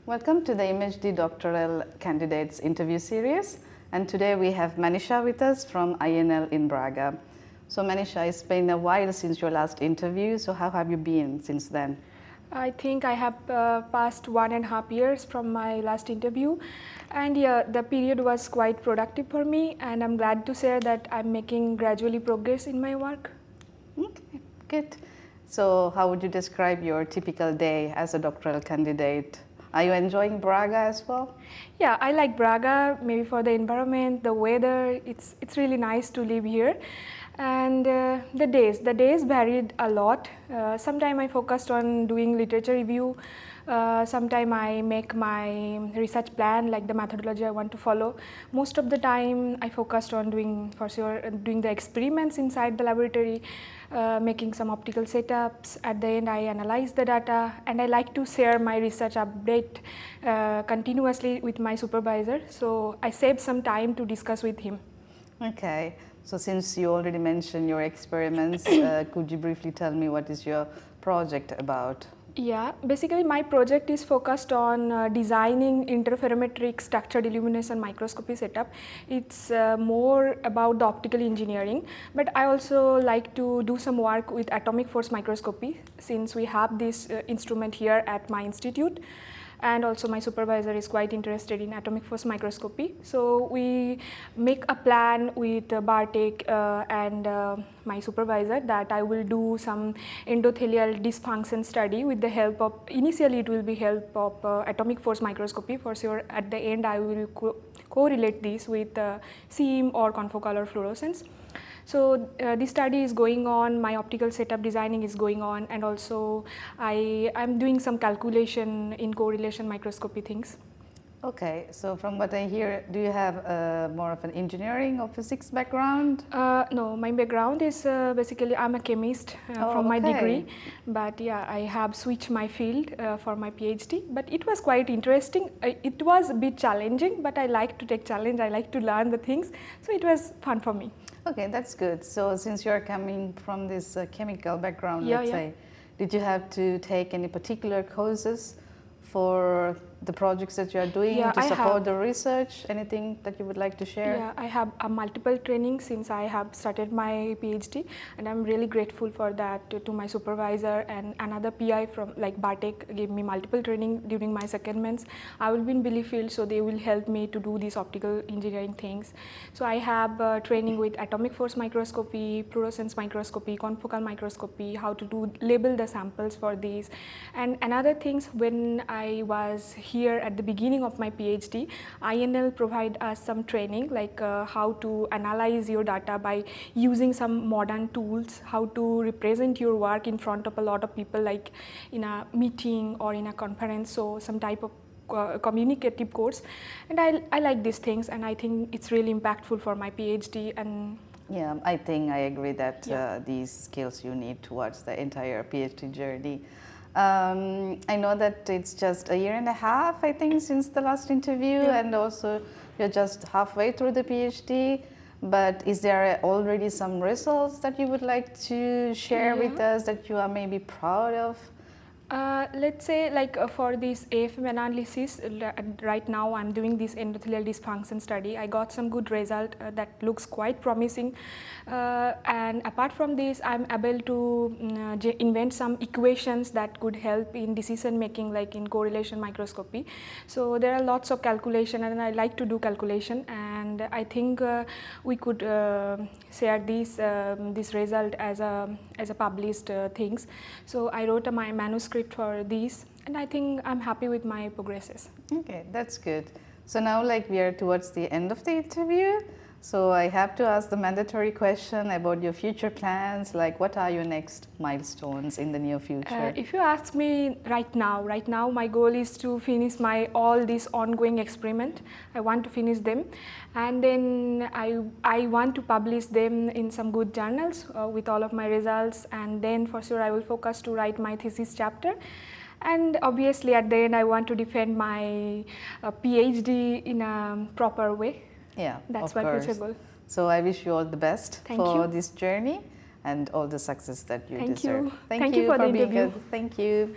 Welcome to the ImAgE-D doctoral candidates interview series. And today we have Manisha with us from INL in Braga. So Manisha, it's been a while since your last interview. So how have you been since then? I think I have passed 1.5 years from my last interview, and yeah, the period was quite productive for me, and I'm glad to share that I'm making gradually progress in my work. Okay, good. So how would you describe your typical day as a doctoral candidate? Are you enjoying Braga as well? Yeah, I like Braga, maybe for the environment, the weather. It's really nice to live here. And the days varied a lot. Sometime I focused on doing literature review. Sometime I make my research plan, like the methodology I want to follow. Most of the time I focused on doing the experiments inside the laboratory, making some optical setups. At the end I analyze the data, and I like to share my research update continuously with my supervisor. So I save some time to discuss with him. Okay. So since you already mentioned your experiments, could you briefly tell me what is your project about? Yeah, basically my project is focused on designing interferometric structured illumination microscopy setup. It's more about the optical engineering, but I also like to do some work with atomic force microscopy, since we have this instrument here at my institute. And also my supervisor is quite interested in atomic force microscopy. So we make a plan with Bartek and my supervisor that I will do some endothelial dysfunction study with the help of, initially it will be help of atomic force microscopy. For sure at the end I will correlate this with SEAM or confocal fluorescence. So this study is going on, my optical setup designing is going on, and also I'm doing some calculation in correlation microscopy things. Okay, so from what I hear, do you have more of an engineering or physics background? No, my background is basically I'm a chemist from my degree, but yeah, I have switched my field for my PhD, but it was quite interesting. It was a bit challenging, but I like to take challenge, I like to learn the things, so it was fun for me. Okay, that's good. So since you're coming from this chemical background, let's say, did you have to take any particular courses for the projects that you are doing to support the research? Anything that you would like to share? Yeah, I have a multiple training since I have started my PhD, and I'm really grateful for that to my supervisor, and another PI from like Bartek gave me multiple training during my secondments. I will be in Bielefeld, so they will help me to do these optical engineering things. So I have training with atomic force microscopy, fluorescence microscopy, confocal microscopy, how to label the samples for these. And another things, when I was here at the beginning of my PhD, INL provide us some training, like how to analyze your data by using some modern tools, how to represent your work in front of a lot of people, like in a meeting or in a conference, so some type of communicative course. And I like these things, and I think it's really impactful for my PhD. And yeah, I think I agree that these skills you need towards the entire PhD journey. I know that it's just 1.5 years, I think, since the last interview, and also you're just halfway through the PhD. But is there already some results that you would like to share with us that you are maybe proud of? Let's say, like for this AFM analysis, right now I'm doing this endothelial dysfunction study. I got some good result that looks quite promising, and apart from this, I'm able to invent some equations that could help in decision making, like in correlation microscopy. So there are lots of calculation, and I like to do calculation, and I think we could share this result as a published things. So I wrote my manuscript for these, and I think I'm happy with my progresses. Okay, that's good. So now, like, we are towards the end of the interview, so I have to ask the mandatory question about your future plans, like what are your next milestones in the near future? If you ask me right now my goal is to finish all these ongoing experiment. I want to finish them, and then I want to publish them in some good journals with all of my results, and then for sure I will focus to write my thesis chapter. And obviously at the end I want to defend my PhD in a proper way. Yeah, that's my future goal. So I wish you all the best for this journey and all the success that you deserve. Thank you for the interview. Thank you.